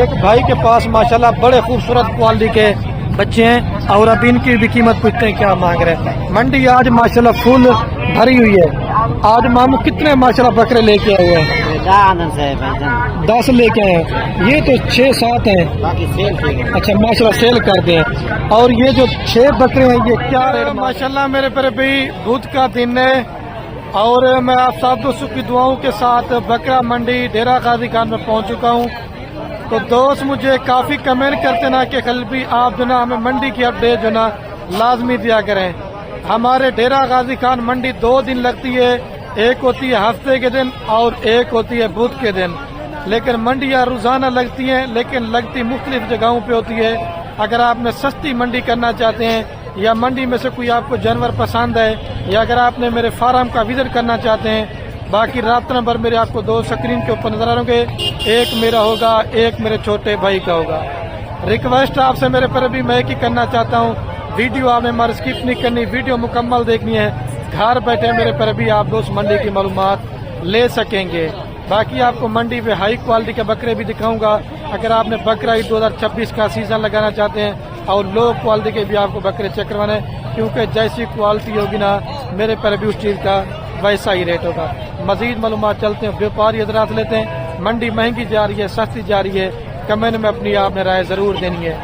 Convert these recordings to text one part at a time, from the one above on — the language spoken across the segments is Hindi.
एक भाई के पास माशाल्लाह बड़े खूबसूरत क्वालिटी के बच्चे हैं और अब इनकी भी कीमत पूछते हैं क्या मांग रहे हैं। मंडी आज माशाल्लाह फुल भरी हुई है। आज मामू कितने माशाल्लाह बकरे लेके आए हुए हैं? 10 लेके आए हैं। ये तो 6-7 हैं। अच्छा माशाल्लाह सेल करते हैं। और ये जो 6 बकरे हैं ये क्या रेट? माशाल्लाह मेरे पर भी बुध का दिन है और मैं आप सब दोस्तों की दुआओं के साथ बकरा मंडी डेरा गाजी खान में पहुंच चुका हूं। तो दोस्त मुझे काफी कमेंट करते ना कि कल्बी आप जो ना हमें मंडी की अपडेट जो ना लाजमी दिया करें। हमारे डेरा गाजी खान मंडी 2 दिन लगती है, एक होती है हफ्ते के दिन और एक होती है बुध के दिन। लेकिन मंडियाँ रोजाना लगती हैं लेकिन लगती मुख्तलिफ जगहों पे होती है। अगर आपने सस्ती मंडी करना चाहते हैं या मंडी में से कोई आपको जानवर पसंद है या अगर आपने मेरे फार्म का विजिट करना चाहते हैं, बाकी राब्ता नंबर मेरे आपको 2 स्क्रीन के ऊपर नजर आ रहे होंगे। एक मेरा होगा, एक मेरे छोटे भाई का होगा। रिक्वेस्ट आपसे मेरे पर भी मैं की करना चाहता हूँ, वीडियो आपने हमारी स्किप नहीं करनी, वीडियो मुकम्मल देखनी है। घर बैठे मेरे पर भी आप दोस्त मंडी की मालूमात ले सकेंगे। बाकी आपको मंडी पे हाई क्वालिटी के बकरे भी दिखाऊंगा। अगर आपने बकरा ईद 2026 का सीजन लगाना चाहते हैं और लो क्वालिटी के भी आपको बकरे चेक करवाने, क्योंकि जैसी क्वालिटी होगी ना मेरे पर भी उस चीज़ का वैसा ही रेट होगा। मजीद मालूमात चलते हैं, व्यापारी हजरात लेते हैं। मंडी महंगी जा रही है, सस्ती जा रही है, कमेंट में अपनी आपने राय जरूर देनी है।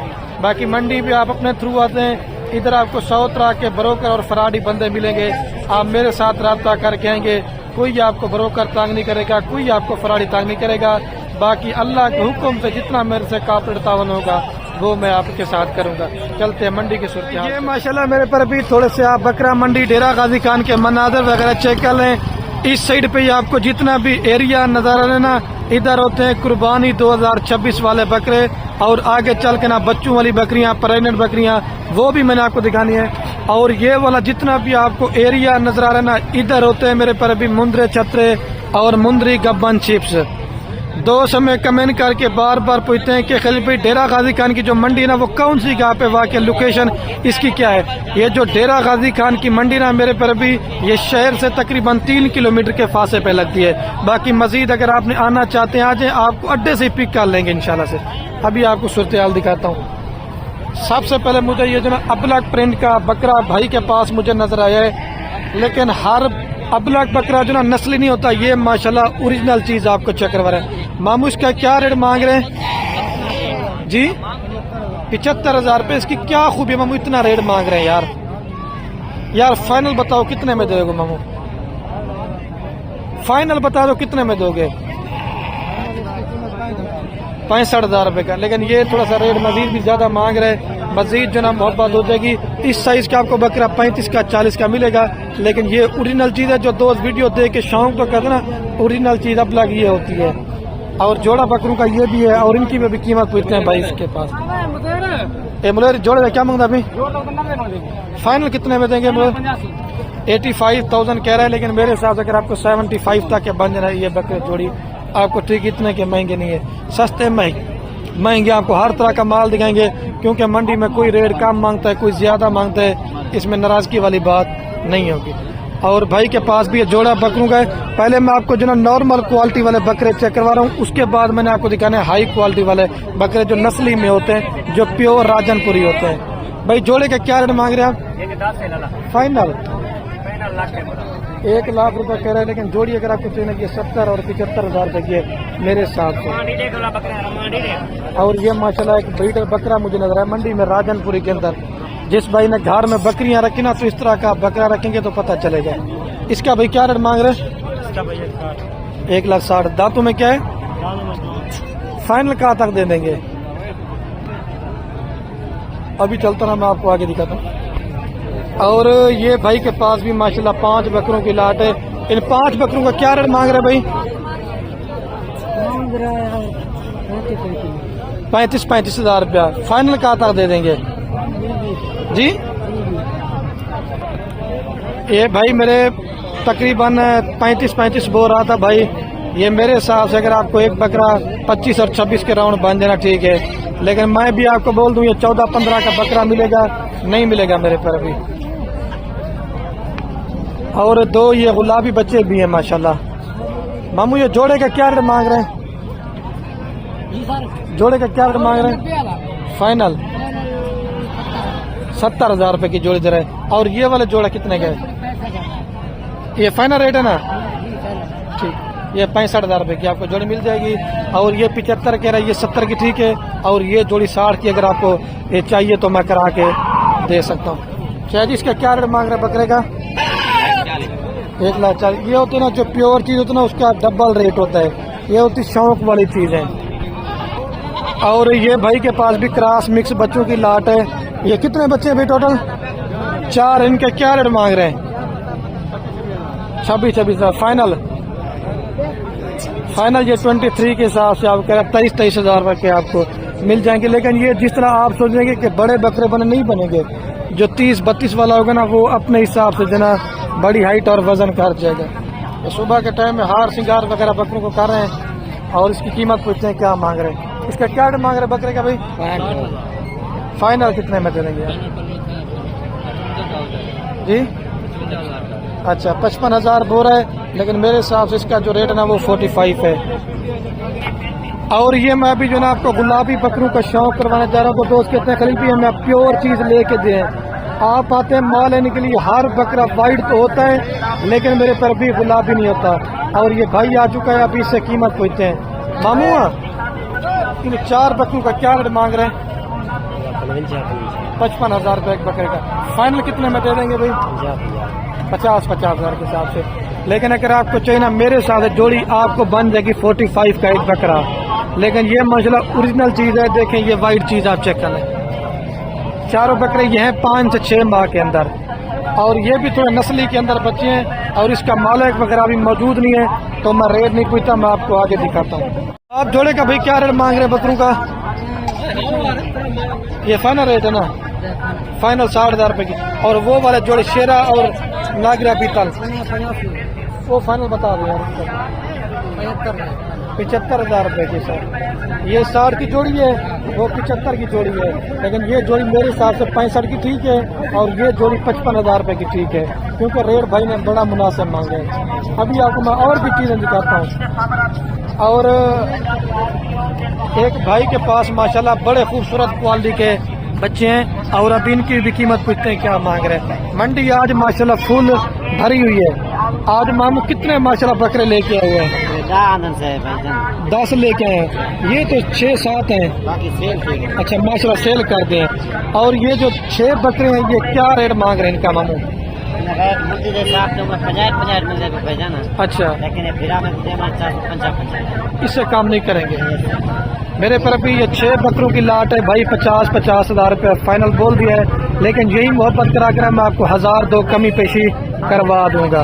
बाकी मंडी भी आप अपने थ्रू आते हैं, इधर आपको 100 तरह के ब्रोकर और फराडी बंदे मिलेंगे। आप मेरे साथ रब्ता करके आएंगे, कोई आपको ब्रोकर तंग नहीं करेगा, कोई आपको फराडी तंग नहीं करेगा। बाकी अल्लाह के हुक्म से जितना मेरे से काबिल तावन होगा वो मैं आपके साथ करूंगा। चलते हैं मंडी की सूरत। ये माशाल्लाह मेरे पर भी थोड़े से आप बकरा मंडी डेरा गाजी खान के मनाजर वगैरह चेक कर लें। इस साइड पे ही आपको जितना भी एरिया नजर आ रहा है ना, इधर होते हैं कुर्बानी 2026 वाले बकरे और आगे चल के ना बच्चों वाली बकरियां, प्रेग्नेंट बकरियां, वो भी मैंने आपको दिखानी है। और ये वाला जितना भी आपको एरिया नजर आ रहा है ना, इधर होते हैं मेरे पर भी मुंदरे छतरे और मुंदरी गब्बन चिप्स। दोस्त हमें कमेंट करके बार बार पूछते हैं कि खलील भाई डेरा गाजी खान की जो मंडी है ना वो कौन सी जगह पे वाक़ई, लोकेशन इसकी क्या है। ये जो डेरा गाजी खान की मंडी ना मेरे पर भी ये शहर से तकरीबन 3 किलोमीटर के फासले पे लगती है। बाकी मजीद अगर आपने आना चाहते हैं आ जाए, आपको अड्डे से पिक कर लेंगे इंशाल्लाह से। अभी आपको सूरत हाल दिखाता हूँ। सबसे पहले मुझे ये जो ना अबलग प्रिंट का बकरा भाई के पास मुझे नजर आया है, लेकिन हर अबलग बकरा जो ना नस्ली नहीं होता। ये माशाल्लाह ओरिजिनल चीज आपको चेक करवा रहे हैं। मामू इसका क्या रेट मांग रहे हैं जी? 75,000 रुपये। इसकी क्या खूबी है मामू, इतना रेट मांग रहे हैं यार? यार फाइनल बताओ कितने में दोगे मामू? फाइनल बता दो कितने में दोगे? 65,000 रुपये का। लेकिन ये थोड़ा सा रेट मजीद भी ज्यादा मांग रहे हैं, मजीद जो ना मोहब्बत हो जाएगी। इस साइज का आपको बकरा 35 का 40 का मिलेगा। लेकिन ये ओरिजिनल चीज है। जो दोस्त वीडियो देख के शौक तो कहते ना, ओरिजिनल चीज अब लग ये होती है। और जोड़ा बकरों का ये भी है और इनकी भी कीमत पूछते हैं भाई इसके पास। मुलेर जोड़े का क्या मांगता अभी? फाइनल कितने में देंगे? 85,000 कह रहा है, लेकिन मेरे हिसाब से अगर आपको 75 तक के बन जाए ये बकरे जोड़ी आपको ठीक इतने के महंगे नहीं है, सस्ते महंगे आपको हर तरह का माल दिखाएंगे। क्योंकि मंडी में कोई रेट कम मांगता है, कोई ज्यादा मांगता है, इसमें नाराजगी वाली बात नहीं होगी। और भाई के पास भी ये जोड़ा बकरों का है। पहले मैं आपको जो ना नॉर्मल क्वालिटी वाले बकरे चेक करवा रहा हूँ, उसके बाद मैंने आपको दिखाना है हाई क्वालिटी वाले बकरे जो नस्ली में होते हैं, जो प्योर राजनपुरी होते हैं। भाई जोड़े का क्या रेट मांग रहे हैं आप? फाइनल 1 लाख रुपए कह रहे हैं, लेकिन जोड़ी अगर आपको चाहिए 70 और 75,000 रुपए की है मेरे हिसाब से। और ये माशाल्लाह एक ब्रीडर बकरा मुझे नजर आया मंडी में राजनपुरी के अंदर। जिस भाई ने घर में बकरियां रखी ना, तो इस तरह का बकरा रखेंगे तो पता चलेगा। इसका भाई क्या रेट मांग रहे हैं? 1,60,000। दांतों में क्या है? फाइनल कहाँ तक दे देंगे? अभी चलता ना, मैं आपको आगे दिखाता हूँ। और ये भाई के पास भी माशाल्लाह 5 बकरों की लाट है। इन 5 बकरों का क्या रेट मांग रहे भाई? 35,000 रुपया। फाइनल कहाँ तक दे देंगे जी? ये भाई मेरे तकरीबन 35 बोल रहा था भाई। ये मेरे हिसाब से अगर आपको एक बकरा 25 और 26 के राउंड बन जाना ठीक है, लेकिन मैं भी आपको बोल दूं ये 14-15 का बकरा मिलेगा नहीं मिलेगा मेरे पर भी। और 2 ये गुलाबी बच्चे भी हैं माशाल्लाह। मामू ये जोड़े का क्या रेट मांग रहे हैं? जोड़े का क्या रेट मांग रहे हैं? फाइनल 70,000 रुपए की जोड़ी दे रहे हैं। और ये वाले जोड़ा कितने का है? ये फाइनल रेट है ना? ठीक, ये 65,000 रुपए की आपको जोड़ी मिल जाएगी। और ये 75 कह रहा है, ये 70 की ठीक है। और ये जोड़ी 60 की अगर आपको ये चाहिए तो मैं करा के दे सकता हूँ। शायद इसका क्या रेट मांग रहे हैं बकरे का? 1,40,000। ये होती है ना जो प्योर चीज होती है ना, उसका डबल रेट होता है। ये होती शौक वाली चीज है। और ये भाई के पास भी क्रॉस मिक्स बच्चों की लाट है। ये कितने बच्चे हैं भाई टोटल? 4। इनके क्या रेट मांग रहे हैं? 26,000 फाइनल। फाइनल ये 23 के हिसाब से आप कह रहे 23,000 रुपए के आपको मिल जाएंगे। लेकिन ये जिस तरह आप सोचेंगे कि बड़े बकरे बने नहीं बनेंगे, जो 30-32 वाला होगा ना वो अपने हिसाब से जना बड़ी हाइट और वजन कर जाएगा। तो सुबह के टाइम में हार श्रृंगार वगैरह बकरों को कर रहे हैं और इसकी कीमत पूछते हैं क्या मांग रहे हैं। इसका क्या रेट मांग रहे हैं बकरे का भाई? फाइनल कितने में दे देंगे जी? अच्छा 55,000 बोल रहा है, लेकिन मेरे हिसाब से इसका जो रेट है ना वो 45 है। और ये मैं भी जो ना आपको गुलाबी बकरों का शौक करवाने जा रहा हूँ। तो दोस्त कहते हैं खलील भी हमें प्योर चीज लेके दें। आप आते हैं माल लेने के लिए, हर बकरा वाइट तो होता है लेकिन मेरे पर भी गुलाबी नहीं होता। और ये भाई आ चुका है, अभी इससे कीमत पूछते हैं। मामू इन 4 बकरों का क्या रेट मांग रहे हैं? 55,000 रुपये एक बकरे का। फाइनल कितने में दे देंगे भाई? 50,000 के हिसाब से। लेकिन अगर आपको चाहिए ना, मेरे हिसाब से जोड़ी आपको बन जाएगी 45 का एक बकरा। लेकिन ये माशाल्लाह ओरिजिनल चीज है। देखें ये वाइट चीज आप चेक कर लें। चारों बकरे ये हैं 5 से 6 माह के अंदर। और ये भी थोड़े नस्ली के अंदर बच्चे हैं और इसका मालिक वगैरह भी मौजूद नहीं है, तो मैं रेट नहीं पूछता, मैं आपको आगे दिखाता हूँ। आप जोड़े का भाई क्या रेट मांग रहे हैं बकरों का? ये फाइनल रेट है ना? फाइनल 60,000 रुपए की। और वो वाले जोड़े शेरा और नागरा पीतल वो फाइनल बता दो यार। 75,000 रुपए की सर। ये 60 की जोड़ी है, वो 75 की जोड़ी है। लेकिन ये जोड़ी मेरे हिसाब से 65 की ठीक है और ये जोड़ी 55,000 रुपए की ठीक है, क्योंकि रेट भाई ने बड़ा मुनासिब मांगे। अभी आपको मैं और भी चीजें दिखाता हूँ। और एक भाई के पास माशाल्लाह बड़े खूबसूरत क्वालिटी के बच्चे हैं और अब इनकी भी कीमत पूछते हैं क्या मांग रहे हैं। मंडी आज माशाल्लाह फुल भरी हुई है। आज मामू कितने माशाल्लाह बकरे लेके आए हुए हैं? 10 लेके आए हैं। ये तो 6-7 हैं, बाकी सेल। अच्छा माशाल्लाह सेल कर दें। और ये जो 6 बकरे हैं ये क्या रेट मांग रहे हैं इनका मामू? अच्छा, लेकिन इससे काम नहीं करेंगे। मेरे पर अभी ये 6 बकरों की लाट है भाई। 50,000 रुपये फाइनल बोल दिया है। लेकिन यही मोहब्बत करा कर मैं आपको 1,000-2 कमी पेशी करवा दूंगा।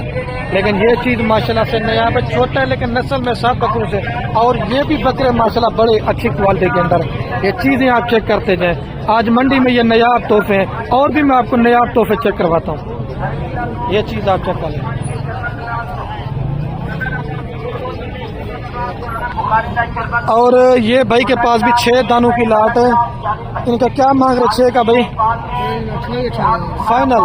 लेकिन ये चीज माशाल्लाह से नया है, छोटा है लेकिन नस्ल में सब बकरों से। और ये भी बकरे माशाल्लाह बड़े अच्छी क्वालिटी के अंदर। ये चीजें आप चेक करते जाएं। आज मंडी में ये नयाब तोहफे हैं और भी मैं आपको नयाब तोहफे चेक करवाता हूँ। ये चीज आप चेक कर लें। और ये भाई के पास भी 6 दानों की लाट है। इनका क्या मांग रहे 6 का भाई? फाइनल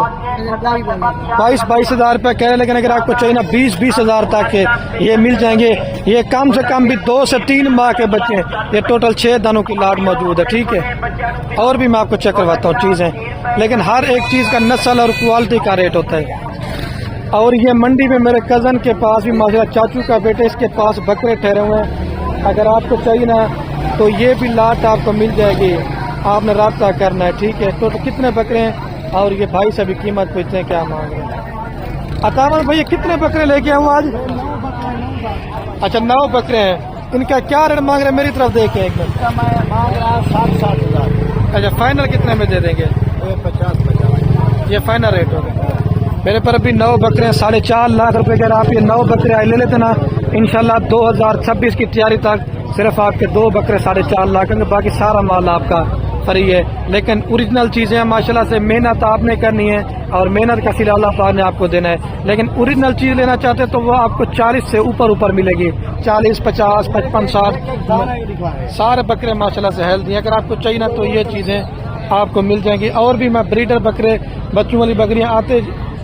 22,000 रुपये कह रहे। लेकिन अगर आपको चाहिए ना 20,000 तक के ये मिल जाएंगे। ये कम से कम भी 2 से 3 माह के बच्चे हैं। ये टोटल 6 दानों की लाट मौजूद है, ठीक है। और भी मैं आपको चेक करवाता हूँ चीजें। लेकिन हर एक चीज का नस्ल और क्वालिटी का रेट होता है। और ये मंडी में मेरे कजन के पास भी माशाल्लाह चाचू का बेटे, इसके पास बकरे ठहरे हुए हैं। अगर आपको चाहिए ना तो ये भी लाट आपको मिल जाएगी। आपने राब्ता करना है, ठीक है। तो कितने बकरे हैं और ये भाई से भी कीमत पूछते हैं क्या मांग रहे हैं। अतावन भैया कितने बकरे लेके आऊँ आज? अच्छा 9 बकरे हैं। इनका क्या रेट मांग रहे हैं? मेरी तरफ देखें एक मिनट। 60,000। अच्छा फाइनल कितने में दे देंगे? 50,000। ये फाइनल रेट होगा। मेरे पर अभी 9 बकरे हैं, 4.5 लाख रुपए के। आप ये 9 बकरे आए ले लेते ना, इंशाल्लाह 2026 की तैयारी तक सिर्फ आपके 2 बकरे 4.5 लाख होंगे। बाकी सारा माल आपका फ्री है। लेकिन ओरिजिनल चीजें माशाल्लाह से मेहनत आपने करनी है और मेहनत का सिला अल्लाह पाक ने आपको देना है। लेकिन ओरिजिनल चीज लेना चाहते तो वो आपको 40 से ऊपर मिलेगी। 40, 50, 55, 60 सारे बकरे माशाल्लाह से हेल्दी हैं। अगर आपको चाहिए ना तो ये चीजें आपको मिल जाएंगी। और भी मैं ब्रीडर बकरे, बच्चों वाली बकरियां आते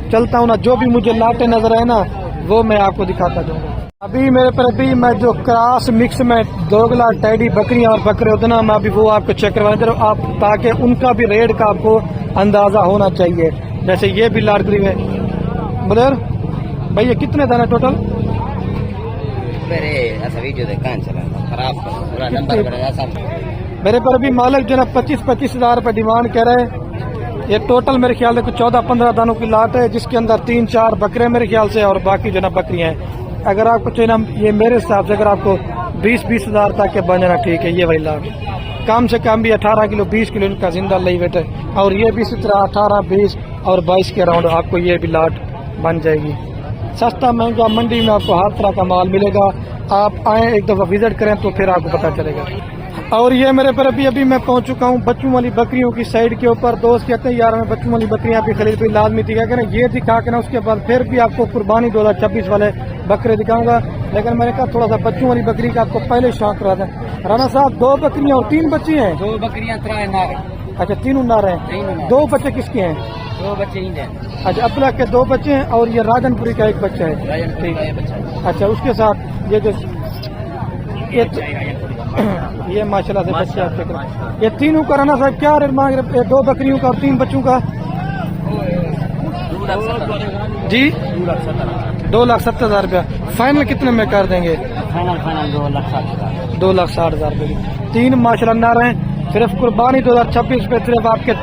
चलता हूँ ना, जो भी मुझे लाटे नजर आए ना वो मैं आपको दिखाता जाऊंगा। अभी मेरे पर अभी मैं जो क्रॉस मिक्स में दोगला टैडी बकरियां और बकरे होते ना, मैं अभी वो आपको चेक करवाने दे रहा हूं, आप ताकि उनका भी रेट का आपको अंदाजा होना चाहिए। जैसे ये भी लाडगरी है ब्रदर भाई, ये कितने दाने टोटल? मेरे पर अभी मालिक जो है 25-25 हजार रुपये डिमांड कर रहे हैं। ये टोटल मेरे ख्याल से कुछ 14-15 दानों की लाट है, जिसके अंदर 3-4 बकरे मेरे ख्याल से और बाकी जो ना बकरियां हैं। अगर आपको चाहिए ना, ये मेरे हिसाब से अगर आपको 20-20 हजार तक के बन जाना ठीक है। ये वाली लाट कम से कम भी 18 किलो 20 किलो इनका जिंदा लई वेट है, और ये भी इसी तरह 18, 20 और 22 के अराउंड आपको ये भी लाट बन जाएगी। सस्ता महंगा मंडी में आपको हर तरह का माल मिलेगा। आप आए एक दफा विजिट करें तो फिर आपको पता चलेगा। और ये मेरे पर अभी मैं पहुंच चुका हूं बच्चों वाली बकरियों की साइड के ऊपर। दोस्त कहते हैं यार हमें बच्चों वाली बकरियां भी खरीद भी लाजमी दिखा करें, ये दिखा के ना उसके बाद फिर भी आपको कुर्बानी 2026 वाले बकरे दिखाऊंगा। लेकिन मैंने कहा थोड़ा सा बच्चों वाली बकरी का आपको पहले शौक करा दें। राणा साहब 2 बकरियां और 3 बच्चे हैं? 2 बकरियां 3 नार। अच्छा 3 नार हैं। 2 बच्चे किसके हैं? 2 बच्चे ही हैं। अच्छा अब्दुल्ला के 2 बच्चे हैं और ये राजनपुरी का 1 बच्चा है। ठीक। अच्छा उसके साथ ये जो ये माशाल्लाह से बच्चे आप चेक करें। ये तीनों का राणा साहब क्या रेट मांग रहे? 2 बकरियों का और 3 बच्चों का जी 2,70,000 रुपया। फाइनल कितने में कर देंगे? फाइनल 2,60,000। 2,60,000 रुपये की 3 माशाल्लाह नार हैं। सिर्फ कुर्बानी 2026 पे सिर्फ आपके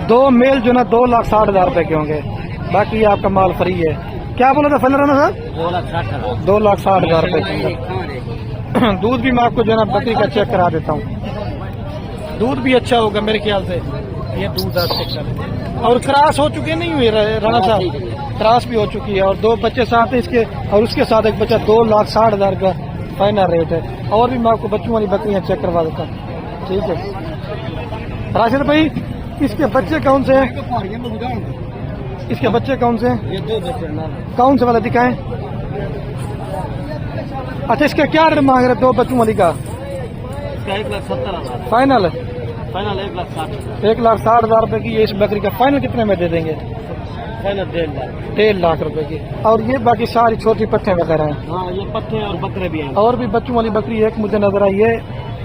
2 मेल जो ना 2,60,000 रुपए के होंगे। बाकी आपका माल फ्री है। क्या बोला था फाइनल राणा साहब? 2,60,000 रुपए के। दूध भी मैं आपको जो है ना बकरी का चेक करा देता हूँ। दूध भी अच्छा होगा मेरे ख्याल से। ये दूध आप चेक करें। और क्रॉस हो चुके नहीं हुए राणा साहब? क्रॉस भी हो चुकी है और 2 बच्चे साथ हैं इसके, और उसके साथ 1 बच्चा। 2,60,000 का फाइनल रेट है। और भी मैं आपको बच्चों वाली बकरियां चेक करवा देता हूँ। ठीक है राशिद भाई, इसके बच्चे कौन से हैं? इसके बच्चे कौन से हैं? ये 2 बच्चे। कौन से वाला दिखाएं? अच्छा इसका क्या रेट मांग रहे 2 बच्चों वाली का? 1,70,000 फाइनल। फाइनल 1,60,000। 1,60,000 रुपए की ये इस बकरी का फाइनल कितने में दे देंगे? फाइनल 1.5 लाख रुपए की। और ये बाकी सारी छोटी पट्टे वगैरह हैं? हाँ ये पट्टे और बकरे भी हैं। और भी बच्चों वाली बकरी एक मुझे नजर आई है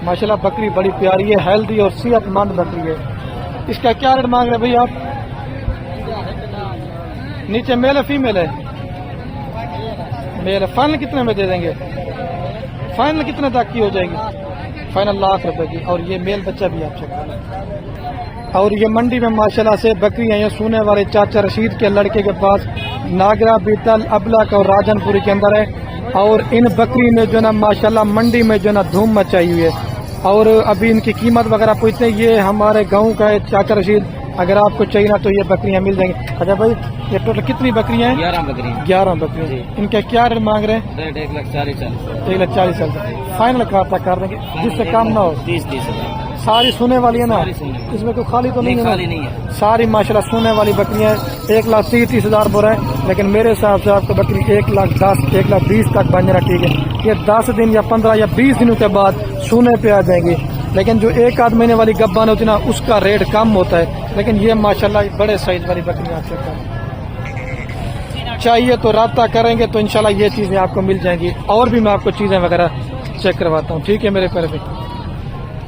माशाल्लाह, बकरी बड़ी प्यारी है, हेल्दी और सेहतमंद बकरी है। इसका क्या रेट मांग रहे भाई आप? नीचे मेल है फीमेल है? मेल है। फाइनल कितने में दे देंगे? फाइनल कितने तक की हो जाएगी? फाइनल 1 लाख रुपए की। और ये मेल बच्चा भी आप चेक करें। और ये मंडी में माशाल्लाह से बकरियां ये सोने वाले चाचा रशीद के लड़के के पास नागरा, बीतल, अबलक और राजनपुरी के अंदर है। और इन बकरी ने जो ना माशाल्लाह मंडी में जो ना धूम मचाई हुई है। और अभी इनकी कीमत वगैरह पूछते हैं। ये हमारे गाँव का है चाचा रशीद, अगर आपको चाहिए ना तो ये बकरियां मिल जाएंगी। अच्छा भाई ये टोटल कितनी बकरियां हैं? 11 बकरियां। 11 बकरियां। इनके क्या रेट मांग रहे हैं? 1,40,000। फाइनल कहाँ तक कर देंगे जिससे कम ना हो? 30,000। सारी सुने वाली है ना? इसमें कोई खाली तो नहीं है? खाली नहीं है। सारी माशाल्लाह सुने वाली बकरियां। 1,30,000 बोल रहे हैं, लेकिन मेरे हिसाब से आपको बकरी 1,10,000 1,20,000 तक बन जाना ठीक है। ये 10 दिन या 15 या 20 दिनों के बाद सुने पे आ जाएंगी। लेकिन जो 1-8 महीने वाली गब्बान होती है ना उसका रेट कम होता है। लेकिन ये माशाल्लाह बड़े साइज वाली बकरियां आप चेक चाहिए तो राब्ता करेंगे तो इंशाल्लाह ये चीजें आपको मिल जाएंगी। और भी मैं आपको चीजें वगैरह चेक करवाता हूँ। ठीक है मेरे प्यारे भाई।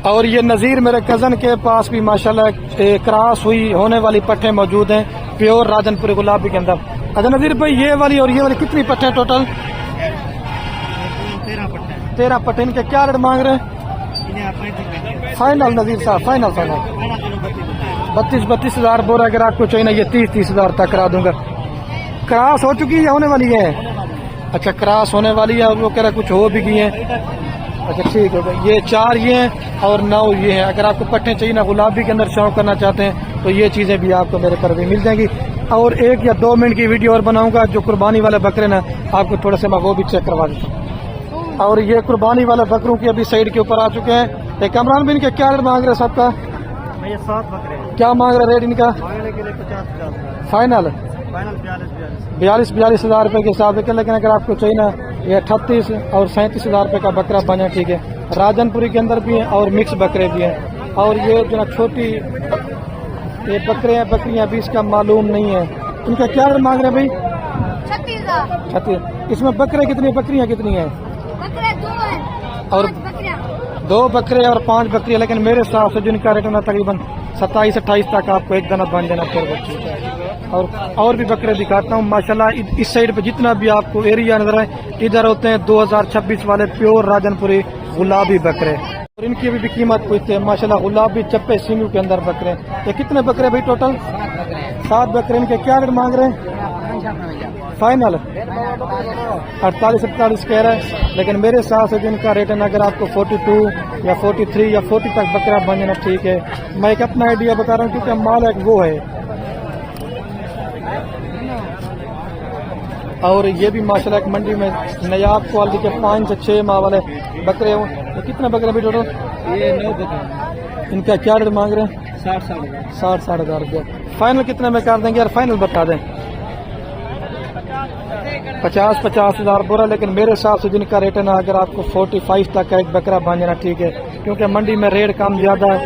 और ये नज़ीर मेरे कज़न के पास भी माशाल्लाह क्रॉस हुई होने वाली पट्टे मौजूद हैं, प्योर राजनपुरी गुलाबी के अंदर। अच्छा नज़ीर भाई ये वाली और ये वाली कितनी पट्टे टोटल? 13 पट्टे। इनके क्या रेट मांग रहे हैं? फाइनल नज़ीर साहब फाइनल 32 हजार बोल रहा। अगर आपको चाहिए ना ये 30 हजार तक करा दूंगा। क्रॉस हो चुकी है होने वाली है? अच्छा क्रॉस होने वाली है और वो कह रहा कुछ हो भी गई है। अच्छा ठीक है भाई। ये 4 ये हैं और 9 ये हैं। अगर आपको पट्टे चाहिए ना गुलाबी के अंदर शौक करना चाहते हैं तो ये चीज़ें भी आपको मेरे पर भी मिल जाएंगी। और 1 या 2 मिनट की वीडियो और बनाऊंगा जो कुर्बानी वाले बकरे ना आपको थोड़ा सा मैं वो भी चेक करवा देता हूँ। और ये कुर्बानी वाले बकरों की अभी साइड के ऊपर आ चुके हैं। एक कमरान बिन के क्या रेट मांग रहे सबका? ये 7 बकरे। क्या मांग रहे रेट इनका? फाइनल 42 हजार रुपए के हिसाब से। लेकिन अगर आपको चाहिए ना ये 38 और 37 हजार रुपए का बकरा बना ठीक है। राजनपुरी के अंदर भी हैं और मिक्स बकरे भी हैं। और ये जो ना छोटी ये बकरे हैं बकरियां भी इसका मालूम नहीं है। इनका क्या रेट मांग रहे हैं भाई? 36। इसमें बकरे कितनी, बकरियां कितनी हैं? बकरे 2 हैं और 5 बकरियां। 2 बकरे और 5 बकरियां, लेकिन मेरे हिसाब से जिनका रेट होना तकरीबन 27-28 तक आपको एक दाना बन जाना फिर बच्चे का। और भी बकरे दिखाता हूँ माशाल्लाह। इस साइड पे जितना भी आपको एरिया नजर है, इधर होते हैं 2026 वाले प्योर राजनपुरी गुलाबी बकरे, और इनकी भी कीमत पूछते हैं माशाल्लाह। गुलाबी चप्पे सिंगू के अंदर बकरे। ये कितने बकरे भाई टोटल? 7 बकरे। इनके क्या रेट मांग रहे हैं फाइनल? 48-47 कह रहा है, लेकिन मेरे हिसाब से जिनका रेट है, अगर आपको 42 या 43 या 40 तक बकरा बन जाना ठीक है। मैं एक अपना आइडिया बता रहा हूँ क्योंकि माल एक वो है। और ये भी माशाल्लाह एक मंडी में नयाब क्वालिटी के 5 से 6 माह वाले बकरे हों। तो कितने बकरे भी टोटल? ये 9 बकरे। इनका क्या रेट मांग रहे हैं? 60-60 हज़ार रुपये। फाइनल कितने में कर देंगे यार? फाइनल बता दें। 50 हज़ार बोरा। लेकिन मेरे हिसाब से जिनका रेट है ना, अगर आपको 45 तक का एक बकरा बन जाना ठीक है, क्योंकि मंडी में रेट कम ज्यादा है।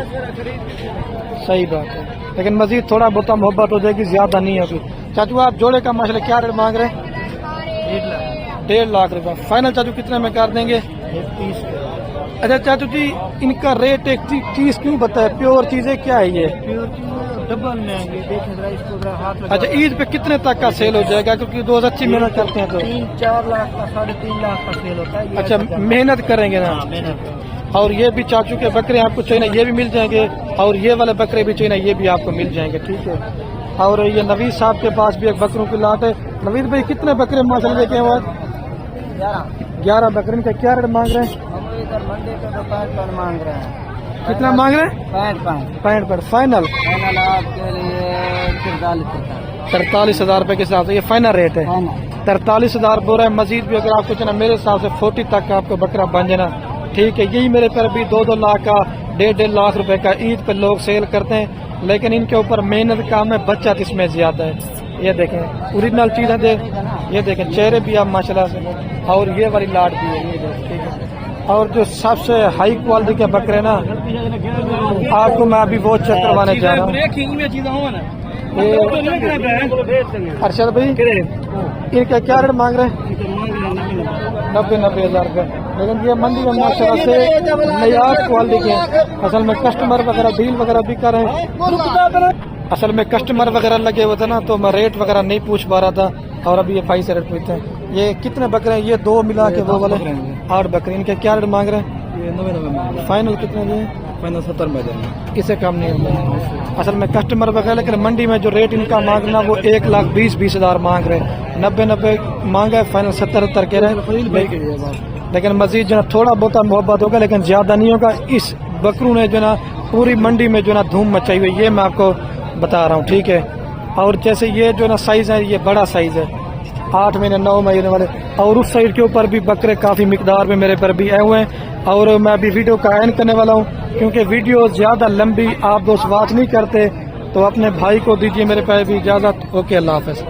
सही बात है, लेकिन मजीद थोड़ा बहुत मोहब्बत हो जाएगी, ज्यादा नहीं होगी। चाचू आप जोड़े का माशाल्लाह क्या रेट मांग रहे हैं? 1.5 लाख रुपए। फाइनल चाचू कितने में कर देंगे? 30। अच्छा चाचू जी, इनका रेट एक 30 क्यों बताया? प्योर चीजें क्या है ये? डबल में आएंगे, देखें जरा इसको, जरा हाथ लगा। अच्छा, ईद पे कितने तक का सेल हो जाएगा? क्योंकि 2 अच्छी मेहनत करते हैं तो 3-4 लाख का, 3.5 लाख का सेल होता है। अच्छा, मेहनत करेंगे ना। मेहनत। और ये भी चाचू के बकरे आपको चाहिए ना, ये भी मिल जाएंगे। और ये वाले बकरे भी चाहिए ना, ये भी आपको मिल जाएंगे। ठीक है। और ये नवीद साहब के पास भी एक बकरों की लाट है। नवीद भाई कितने बकरे माशाल्लाह लेके आए? 11 बकरे। इनका क्या रेट मांग रहे हैं? हम इधर मंडी पे तो 65 मांग रहे हैं। कितना मांग रहे हैं? 65। फाइनल आपके लिए 43 हज़ार रुपए के हिसाब से ये फाइनल रेट है। 43 हज़ार बोरा है। मजीद भी अगर आपको चाहिए, मेरे हिसाब से 40 तक का आपको बकरा बन जाना ठीक है। यही मेरे पर भी 2-2 लाख का, 1.5 लाख रुपए का ईद पे लोग सेल करते हैं, लेकिन इनके ऊपर मेहनत काम है, बचत इसमें ज्यादा है। ये देखें ओरिजिनल चीजें ये देखें, चेहरे भी आप माशाल्लाह से, और ये वाली लाट भी है, ये देखें। ठीक है। और जो सबसे हाई क्वालिटी के बकरे ना, आपको मैं अभी वो चेक करवाने जा रहा हूँ। अरशद भाई, इनका क्या रेट मांग रहे हैं? 90 हज़ार रुपये। लेकिन ये मंडी में माशाल्लाह से नयाब क्वालिटी के, असल में कस्टमर वगैरह डील वगैरह भी कर रहे हैं। असल में कस्टमर वगैरह लगे हुए थे ना, तो मैं रेट वगैरह नहीं पूछ पा रहा था, और अभी ये भाई से रेट पूछते हैं। ये कितने बकरे हैं? ये 2 मिला के वो वाले 8 बकरे। इनके क्या रेट मांग रहे हैं? ये 90 फाइनल कितने दिए? फाइनल 70 में देना, इससे कम नहीं होगा। असल में कस्टमर वगैरह, लेकिन मंडी में जो रेट इनका मांगना वो 1,20,20 हज़ार मांग रहे हैं। 90 मांगा है, फाइनल 70 कह रहे हैं। लेकिन मजीद जो ना थोड़ा बहुत मोहब्बत होगा, लेकिन ज्यादा नहीं होगा। इस बकरू ने जो ना पूरी मंडी में जो ना धूम मचाई हुई, ये मैं आपको बता रहा हूँ। ठीक है। और जैसे ये जो ना साइज है, ये बड़ा साइज है, 8 महीने 9 महीने वाले। और उस साइड के ऊपर भी बकरे काफी मिकदार में मेरे पर भी आए हुए हैं। और मैं अभी वीडियो का एंड करने वाला हूँ, क्योंकि वीडियो ज्यादा लंबी आप दोस्त बात नहीं करते, तो अपने भाई को दीजिए मेरे पे भी इजाजत। ओके, अल्लाह हाफ़िज़।